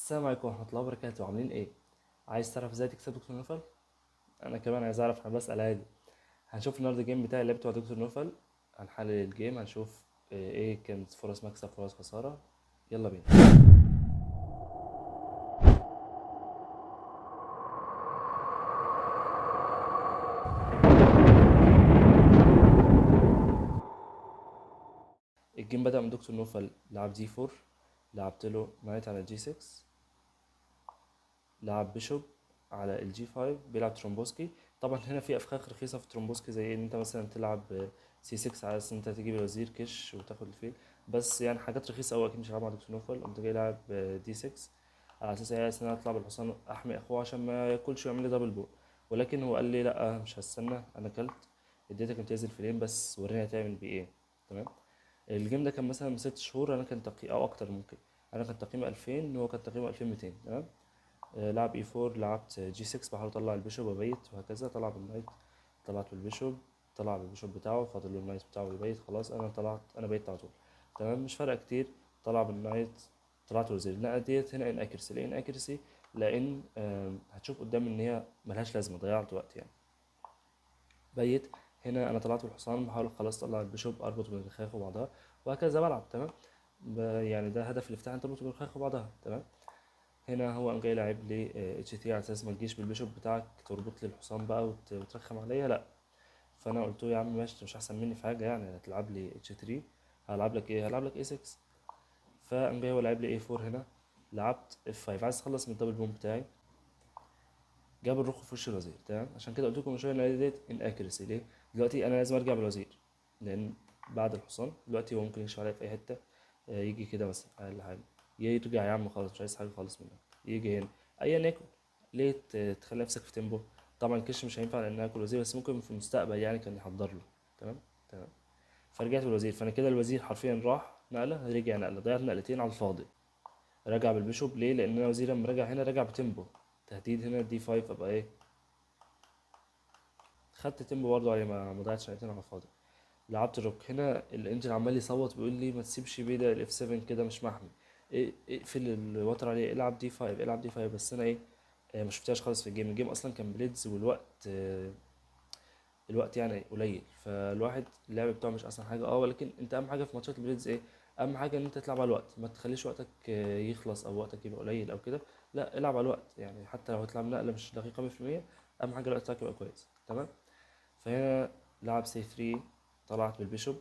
السلام عليكم ورحمة الله وبركاته، عاملين ايه؟ عايز تعرف ازاي تكسب دكتور نوفل؟ انا كمان عايز اعرف، انا بسأل عادي. هنشوف النهارده الجيم بتاعي اللي بتوع دكتور نوفل. هنحلل الجيم، هنشوف ايه كانت فرص مكسب فرص خسارة. يلا بينا. الجيم بدأ من دكتور نوفل لعب دي 4، لعبت له نايت على جي 6، لعب بيشوب على الجي 5، بيلعب ترومبوسكي. طبعا هنا في افخاخ رخيصه في ترومبوسكي، زي ان انت مثلا تلعب سي 6 على اساس ان انت تجيب الوزير كش وتاخد الفيل. بس يعني حاجات رخيصه قوي، اكيد مش هلعب مع دكتور نوفل. قمت جاي لاعب دي 6 على اساس ايه، ان انا اطلع بالحصان احمي اخوه عشان ما ياكلش ويعمل لي دبل بول. ولكن هو قال لي لا، مش هستنى، انا كلت اديتك امتياز الفيلين، بس وريني هتعمل بيه ايه. تمام. الجيم ده كان مثلا من 6 شهور، انا كان تقييم او اكتر ممكن. انا كان تقييمي 2000 وهو كان تقييمه 2200. تمام. لعب اي 4، لعبت جي 6، بحاول اطلع البيشوب وابيت وهكذا. طلع بالنايت، طلعت بالبيشوب، طلع بالبيشوب بتاعه، فاضل له النايت بتاعه يبيت. خلاص انا طلعت، انا بيت على طول. تمام، مش فارقه كتير. طلع بالنايت، طلعت وزير. لا ديت هنا ان اكيرسي. ليه ان اكيرسي؟ لان هتشوف قدام ان هي ملهاش لازمه، ضيعت وقت يعني. بيت. هنا انا طلعت بالحصان، بحاول خلاص اطلع البيشوب، اربط من الخيخ وبعضها وهكذا بلعب. تمام. يعني ده هدف الافتتاح، انت تربط من الخيخ وبعضها. تمام. هنا هو قام جاي لاعب لي اتش تي على اساس ما تجيش بالبيشوب بتاعك تربط لي الحصان بقى وترخم عليا، لا. فانا قلت له يا عم ماشي، مش احسن مني في حاجه يعني، هتلعب لي اتش 3، هلعب لك ايه، هلعب لك اي 6. فقام جاي هو لعب لي اي 4 هنا. لعبت اف 5، عايز اخلص من الدبل بوم بتاعي. جاب الرخ في وش الوزير. تمام، عشان كده قلت لكم من شويه ان ديت ان اكيرسي. ليه؟ دلوقتي انا لازم ارجع بالوزير، لان بعد الحصان دلوقتي هو ممكن يمشي عليا في اي حته. يجي كده مثلا اقل حاجه، يرجع يا عم خلاص، مش عايز حاجه خالص منك. يجي هنا ايا يكن. ليه تخلي نفسك في تيمبو؟ طبعا الكش مش هينفع لان اكل وزير، بس ممكن في المستقبل يعني كان يحضر له. تمام. تمام. فرجعت بالوزير، فانا كده الوزير حرفيا راح نقله، رجع نقله، ضيعت نقلتين على الفاضي. رجع بالبيشوب ليه؟ لان انا وزير لما رجع هنا رجع بتيمبو. تهديد هنا دي 5، ابقى ايه، خدت تيمبو برضه عليه، ما ضيعتش نقلتين على الفاضي. لعبت الروك. هنا الانجن عمال يصوت بيقول لي ما تسيبش بيدا الاف 7 كده مش محمي. اقفل الوتر عليه، العب دي 5، العب دي 5. بس انا ايه، ما شفتهاش خالص في الجيم. الجيم اصلا كان بليدز، والوقت الوقت يعني قليل، فالواحد اللعب بتاعه مش احسن حاجه. ولكن انت اهم حاجه في ماتشات البليدز ايه؟ اهم حاجه ان انت تلعب على الوقت، ما تخليش وقتك يخلص او وقتك يبقى قليل او كده. لا، العب على الوقت يعني، حتى لو هتلعب نقله مش دقيقه 100%، اهم حاجه الوقت بتاعك يبقى كويس. تمام. فهنا لعب سي 3، طلعت بالبيشوب،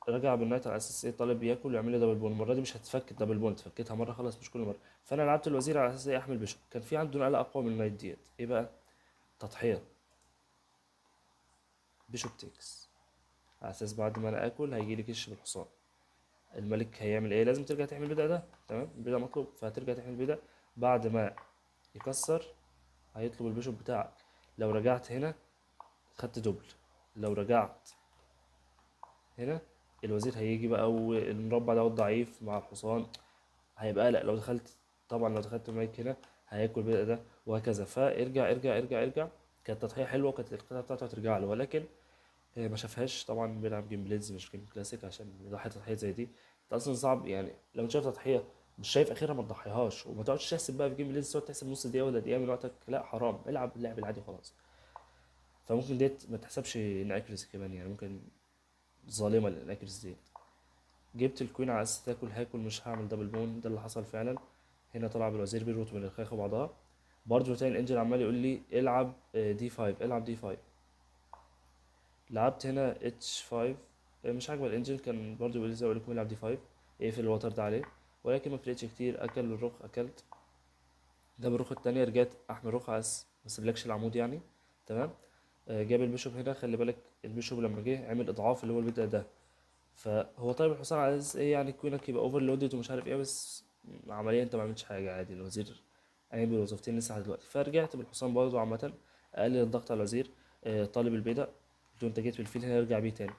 رجع بالنايت على اساس ايه، طالب ياكل ويعمل لي دبل بون. المره دي مش هتفك الدبل بون، فكيتها مره خلاص مش كل مره. فانا لعبت الوزير على اساس ايه، احمل بيشوب. كان في عنده نقله اقوى من النايت ديت، ايه بقى؟ تضحيه. بيشوب تيكس، على اساس بعد ما انا اكل هيجي لي كش بالحصان. الملك هيعمل ايه؟ لازم ترجع تحمي البدأ ده. تمام، البدأ مطلوب، فهترجع تحمي البدأ. بعد ما يكسر هيطلب البيشوب بتاعك. لو رجعت هنا خدت دبل. لو رجعت هنا الوزير هيجي بقى، والمربع ده ضعيف مع الحصان، هيبقى قلق لو دخلت. طبعا لو دخلت المايك هنا هياكل البدأ ده وهكذا. فارجع ارجع ارجع ارجع. كانت تضحية حلوة، وكانت القطعة بتاعته هترجع له، ولكن ما شافهاش. طبعا بيلعب جيم بليدز مش جيم كلاسيك عشان يضحي تضحية زي دي. انت اصلا صعب يعني، لو انت شايف تضحية مش شايف اخرها ما تضحيهاش، وما تقعدش تحسب بقى في جيم بليدز، تقعد تحسب نص دقيقة ولا دقيقة من وقتك. لا حرام، العب اللعب العادي خلاص. فممكن ديت ما تحسبش ان اكيرسي كمان يعني، ممكن ظالمة الاكيرسي ديت. جبت الكوين على اساس تاكل، هاكل مش هعمل دبل بون. ده اللي حصل فعلا. هنا طلع بالوزير بيربط من الخيخ وبعضها. برضه تاني الانجل عمال يقول لي العب دي 5، العب دي 5. لعبت هنا اتش 5. مش عاجبه الانجل، كان برضه بيقول لي زي ما بقول لكم العب دي 5، اقفل الوتر ده عليه. ولكن ما فرقتش كتير، اكل الرخ اكلت. ده بالرخ التانية، رجعت احمل رخ على اساس ما سيبلكش العمود يعني. تمام. جاب البيشوب هنا، خلي بالك البيشوب لما جه عمل اضعاف اللي هو البدأ ده. فهو طيب الحصان على اساس ايه يعني، كوينك يبقى اوفرلودد ومش عارف ايه، بس عمليا انت ما عملتش حاجه، عادي الوزير قايم بالوظيفتين لسه لحد دلوقتي. فرجعت بالحصان برضه عامه، اقلل الضغط على الوزير. طالب البيضه، قلت له انت جيت بالفيل هنا ارجع بيه تاني.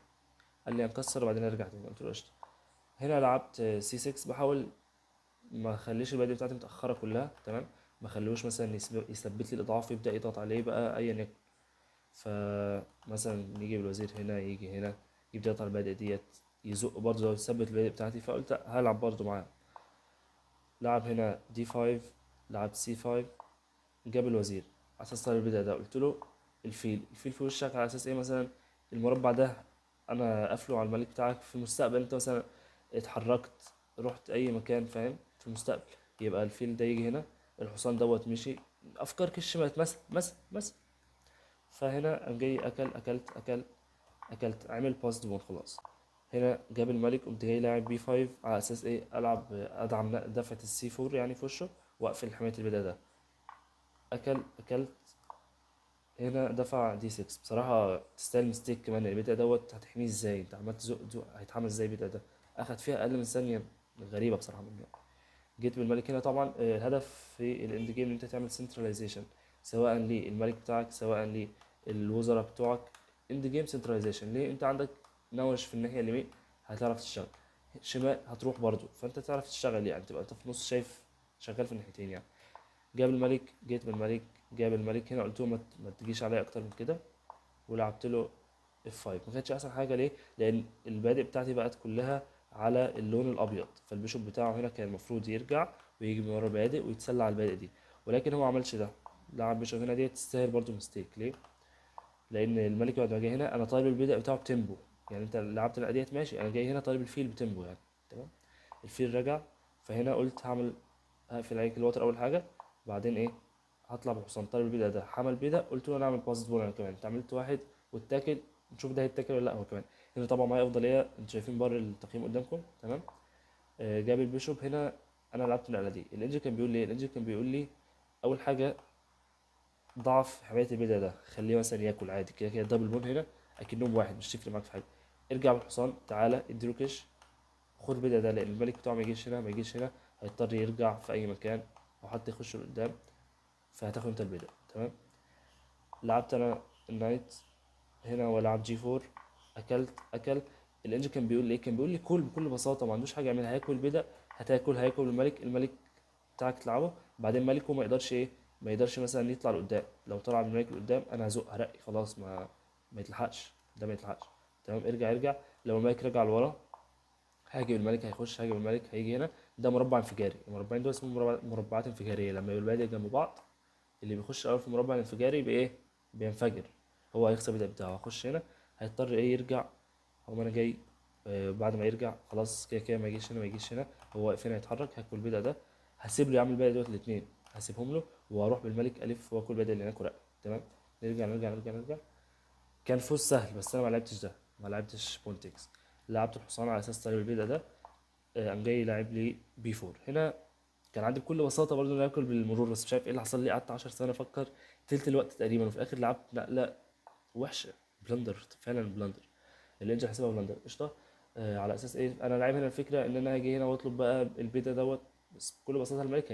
قال لي هنكسر وبعدين ارجع تاني، قلت له قشطه. هنا لعبت سي 6، بحاول ما اخليش البدايه بتاعتي متاخره كلها. تمام. ما اخليهوش مثلا يثبت لي الاضعاف، يبدا يضغط عليه بقى ايا يكن. فمثلا يجي بالوزير هنا، يجي هنا، يبدأ يقطع البادئ ديت، يزق برضه لو يثبت البادئ بتاعتي. فقلت هلعب برضه معاه. لعب هنا D5، لعب C5، جاب الوزير على اساس طالب البداية ده. قلت له الفيل في وشك على اساس ايه؟ مثلا المربع ده انا قافله على الملك بتاعك في المستقبل، انت مثلا اتحركت رحت اي مكان فاهم في المستقبل، يبقى الفيل ده يجي هنا، الحصان دوت مشي، افكار كش مات مثلا. فهنا قام جاي اكلت عمل باس دون خلاص. هنا جاب الملك، قمت جاي لاعب B5 على اساس ايه؟ العب ادعم دفعة الC4 يعني في وشه، واقفل حماية البداية ده. اكلت هنا دفع D6. بصراحة تستاهل مستيك كمان، البداية دوت هتحميه ازاي؟ انت عمال تزق هيتحمل ازاي البداية ده؟ اخد فيها اقل من ثانية، غريبة بصراحة منه. جيت بالملك هنا طبعا، الهدف في الاند جيم ان انت تعمل سنتراليزيشن، سواء للملك بتاعك سواء للوزراء بتوعك. اند جيم سنتراليزيشن ليه؟ انت عندك نوش في الناحيه اليمين هتعرف تشتغل، شمال هتروح برضو، فانت تعرف تشتغل يعني، تبقى انت في النص شايف شغال في الناحيتين يعني. جاب الملك، جيت بالملك، جاب الملك هنا، قلت له ما تجيش عليا اكتر من كده، ولعبت له F5. ما كانتش احسن حاجه ليه؟ لان البادئ بتاعتي بقت كلها على اللون الابيض، فالبيشوب بتاعه هنا كان المفروض يرجع ويجي من ورا البادئ ويتسلى على البادئ دي، ولكن هو ما عملش ده. لعب بيشوب هنا، دي تستاهل برضو مستيك ليه؟ لان الملك بعد ما جه هنا انا طالب البدء بتاعه بتيمبو، يعني انت لعبت الاديات ماشي، انا جاي هنا طالب الفيل بتيمبو يعني. تمام. الفيل رجع، فهنا قلت هقفل عليك الوتر اول حاجه، بعدين ايه؟ هطلع بالحصان طالب البدء ده حمل بيدا، قلت له انا اعمل باس بول انا كمان، انت عملت واحد والتاكل، نشوف ده هيتاكل ولا لا هو كمان. هنا طبعا معايا افضليه، انتوا شايفين بره التقييم قدامكم تمام. جاب البيشوب هنا، انا لعبت النقله دي. الانجل كان بيقول لي الانجل كان بيقول لي اول حاجه ضعف حمايه البدا ده، خليه مثلا ياكل عادي كده كده، دبل بون هنا اكنهم واحد مش تفرق معاك في حاجه. ارجع بالحصان تعالى اديله كش، خد البدا ده، لان الملك بتاعه ما يجيش هنا ما يجيش هنا، هيضطر يرجع في اي مكان او حتى يخش لقدام، فهتاخد انت البدا تمام. لعبت انا النايت هنا ولعب G4، اكل. الانجل كان بيقول لي ايه؟ كان بيقول لي كل بكل بساطه، ما عندوش حاجه يعملها، هياكل البدا، هياكل الملك بتاعك تلعبه، بعدين ملكه ما يقدرش ايه؟ ما يقدرش مثلا يطلع لقدام، لو طلع بالملك لقدام انا هرقي خلاص، ما يتلحقش، ده ما يتلحقش. تمام. ارجع. لو الملك رجع لورا هاجي بالملك، هاجي بالملك هيجي هنا. ده مربع انفجاري، المربعين دول اسمهم مربعات انفجاريه، لما يبقوا البادئ جنب بعض اللي بيخش الاول في المربع الانفجاري بايه؟ بينفجر، هو هيخسر البداية بتاعه، هيخش هنا هيضطر ايه؟ يرجع. هو انا جاي بعد ما يرجع خلاص كده كده، ما يجيش هنا، هو واقف هنا يتحرك، هاكل البدأ ده، هسيب له يعمل البدأ دوت الاثنين، هسيبهم له واروح بالملك الف واكل البدأ اللي هناك ورقه. تمام. نرجع. كان فوز سهل، بس انا ما لعبتش ده، ما لعبتش بونتكس، لعبت الحصان على اساس طريق البدأ ده. قام جاي لاعب لي B4 هنا. كان عندي بكل بساطه برضه اني اكل بالمرور، بس مش عارف ايه اللي حصل لي، قعدت 10 ثواني افكر، تلت الوقت تقريبا، وفي الاخر لعبت نقله وحشه، بلندر فعلا بلندر، اللي انجح حسابها بلندر قشطه. على اساس ايه؟ انا لاعب هنا الفكره ان انا هاجي هنا واطلب بقى البيتا دوت، بس بكل بساطه الملك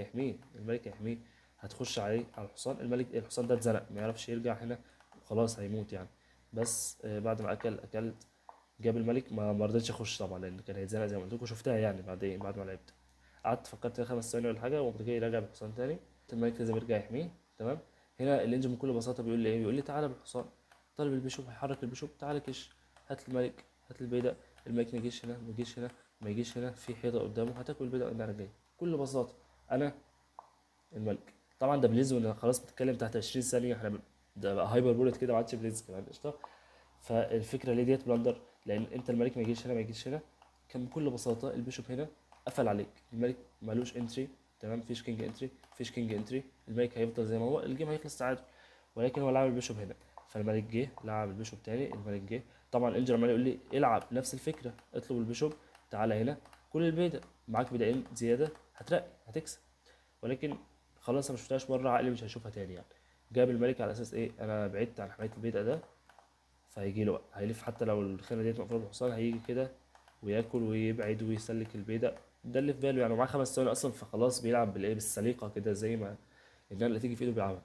هيحميه، هتخش عليه على الحصان، الحصان ده اتزنق ما يعرفش يرجع هنا، خلاص هيموت يعني. بس بعد ما اكلت، جاب الملك، ما رضيتش اخش طبعا لان كان هيتزنق زي ما قلت لكم، شفتها يعني بعدين بعد ما لعبت، قعدت فكرت كده 5 ثواني ولا حاجه، وقمت جاي راجع بالحصان تاني. الملك لازم يرجع يحميه. تمام. هنا الانجن بكل بساطه بيقول لي ايه؟ بيقول لي تعالى بالحصان، طالب البيشوب، هيحرك البيشوب، تعالى كش، هات الملك، هات البيدق، الملك ما يجيش هنا ما يجيش هنا، في حيطه قدامه هتاكل البيدق وانا جاي، بكل بساطه انا الملك. طبعا ده بليز وانا خلاص بتتكلم تحت 20 ثانيه، ده بقى هايبر بولت كده، ما عادش بليز كمان قشطه. فالفكره ليه ديت بلندر؟ لان انت الملك ما يجيش هنا، كان بكل بساطه البيشوب هنا قفل عليك، الملك مالوش انتري. تمام. فيش كينج انتري، الملك هيفضل زي ما هو، الجيم هيخلص تعادل، ولكن هو لعب البيشوب هنا، فالملك جه لعب البيشوب تاني، الملك جه. طبعا الانجر عمال يقول لي العب نفس الفكره، اطلب البيشوب، تعالى هنا، كل البيدق معاك بدقين زياده، هترقي هتكسب، ولكن خلاص انا مشفتهاش مره، عقلي مش هيشوفها تاني يعني. جاب الملك على اساس ايه؟ انا بعدت عن حمايه البيدق ده، فهيجي له هيلف، حتى لو الخانه ديت مقفوله بالحصان هيجي كده وياكل ويبعد ويسلك البيدق، ده اللي في باله يعني، ومعاه 5 ثواني اصلا، فخلاص بيلعب بالايه؟ بالسليقه كده، زي ما النقله اللي تيجي في ايده بيلعبها.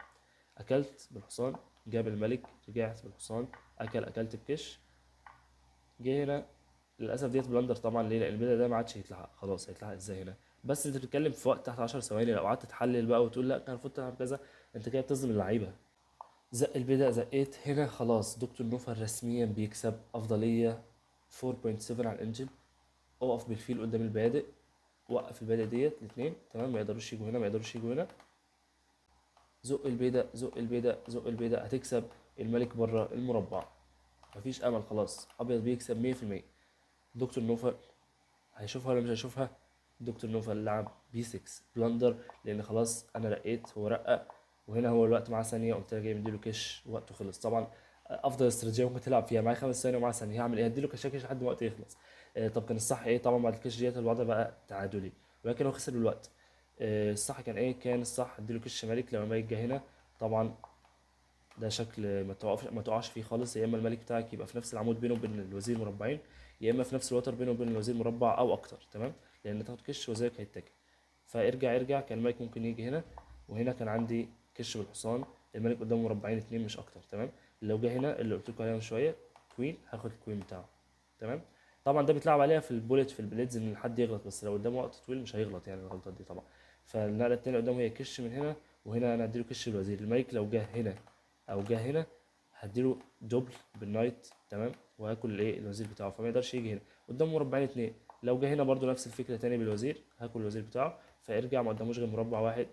اكلت بالحصان، جاب الملك، رجعت بالحصان، اكلت بكش. جه هنا للاسف ديت بلندر طبعا ليه؟ لان البيدق ده ما عادش هيتلحق، خلاص هيتلحق ازاي هنا؟ بس انت بتتكلم في وقت تحت 10 ثواني، لو قعدت تحلل بقى وتقول لا كان المفروض تلعب كذا، انت كده بتظلم اللعيبه. زق البدأ، زقيت هنا خلاص، دكتور نوفل رسميا بيكسب أفضلية 4.7 على الإنجن، أقف بالفيل قدام البادئ، وقف البيضه ديت الاثنين تمام، ما يقدروش يجوا هنا، ما يقدروش يجوا هنا. زق البيضه، زق البيضه، زق البيضه، هتكسب الملك بره المربع. مفيش امل، خلاص ابيض بيكسب 100%. دكتور نوفل هيشوفها ولا مش هيشوفها؟ دكتور نوفل لعب بي 6 بلندر، لان خلاص انا رقيت، هو رقق، وهنا هو الوقت معاه ثانيه، قمت انا جاي مديله كش، وقته خلص طبعا. افضل استراتيجيه ممكن تلعب فيها، معايا 5 ثواني ومعاه ثانيه، هعمل ايه؟ هديله كشاكش لحد ما الوقت يخلص. طب كان الصح ايه؟ طبعا بعد الكش ديت الوضع بقى تعادلي، ولكن هو خسر الوقت. الصح كان ايه؟ كان الصح اديله كش ملك. لو الملك جه هنا طبعا ده شكل ما تقعش فيه خالص، يا اما الملك بتاعك يبقى في نفس العمود بينه وبين الوزير مربعين، يا اما في نفس الوتر بينه وبين الوزير مربع او اكتر، تمام، لان تاخد كش وزيرك هيتاكل. فارجع كان الملك ممكن يجي هنا، وهنا كان عندي كش بالحصان، الملك قدامه مربعين اتنين مش اكتر، تمام. لو جه هنا اللي قلت لكم عليها من شويه كوين، هاخد الكوين بتاعه، تمام. طبعا ده بيتلعب عليها في البوليت في البليدز ان حد يغلط، بس لو قدامه وقت طويل مش هيغلط يعني الغلطات دي طبعا. فالنقله التانيه قدامه هي كش من هنا، وهنا انا هديله كش الوزير. الملك لو جه هنا او جه هنا هديله دبل بالنايت، تمام، وهاكل الايه الوزير بتاعه، فما يقدرش يجي هنا. قدامه مربعين اتنين، لو جه هنا برضو نفس الفكره تاني بالوزير، هاكل الوزير بتاعه، فارجع ما قداموش غير مربع واحد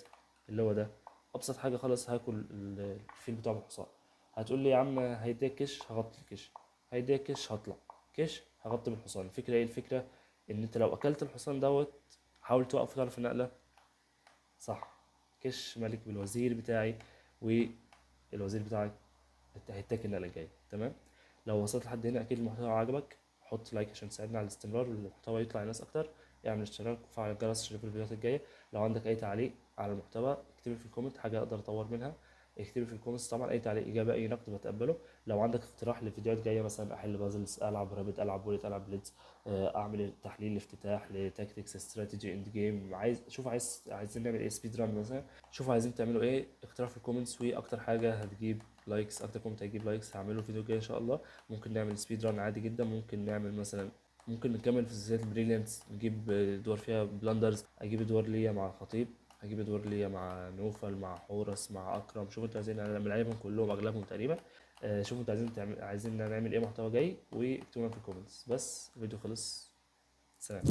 اللي هو ده. ابسط حاجه خالص، هاكل الفيل بتاعه بالحصان. هتقول لي يا عم هيديك كش، هغطي الكش. هيديك كش، هطلع كش، هغطي بالحصان. الفكره ايه؟ الفكره ان انت لو اكلت الحصان دوت، حاول توقف وتعرف النقله صح. كش ملك بالوزير بتاعي، والوزير بتاعك هيتاكل النقله الجايه، تمام. لو وصلت لحد هنا اكيد المحتوى عجبك، حط لايك عشان تساعدنا على الاستمرار والمحتوى يطلع لناس اكتر. اعمل اشتراك وفعل الجرس عشان يشوفك الفيديوهات الجايه. لو عندك اي تعليق على المحتوى اكتبه في الكومنت، حاجه اقدر اطور منها اكتبه في الكومنتس. طبعا اي تعليق، اجابه، اي نقد بتقبله. لو عندك اقتراح لفيديوهات جايه، مثلا احل بازلز، العب رابط، العب بوليت، العب بليدز، اعمل تحليل افتتاح لتاكتكس استراتيجي اند جيم، عايزين نعمل ايه، سبيد ران مثلا، شوفوا عايزين تعملوا ايه، اقترحوا في الكومنتس. واكتر حاجه هتجيب لايكس، اكتر كومنت هيجيب لايكس هعمله الفيديو الجاي ان شاء الله. ممكن نعمل سبيد ران عادي جدا، ممكن نعمل مثلا، ممكن نكمل في سلسله البريليانتس، نجيب دور فيها بلاندرز، اجيب دور ليا مع خطيب، اجيب دور ليا مع نوفل، مع حورس، مع اكرم. شوفوا انتوا عايزين، انا ملعبهم كلهم اغلبهم تقريبا. شوفوا انتوا عايزين نعمل ايه محتوى جاي، واكتبوا لنا في الكومنتس. بس الفيديو خلص، سلام.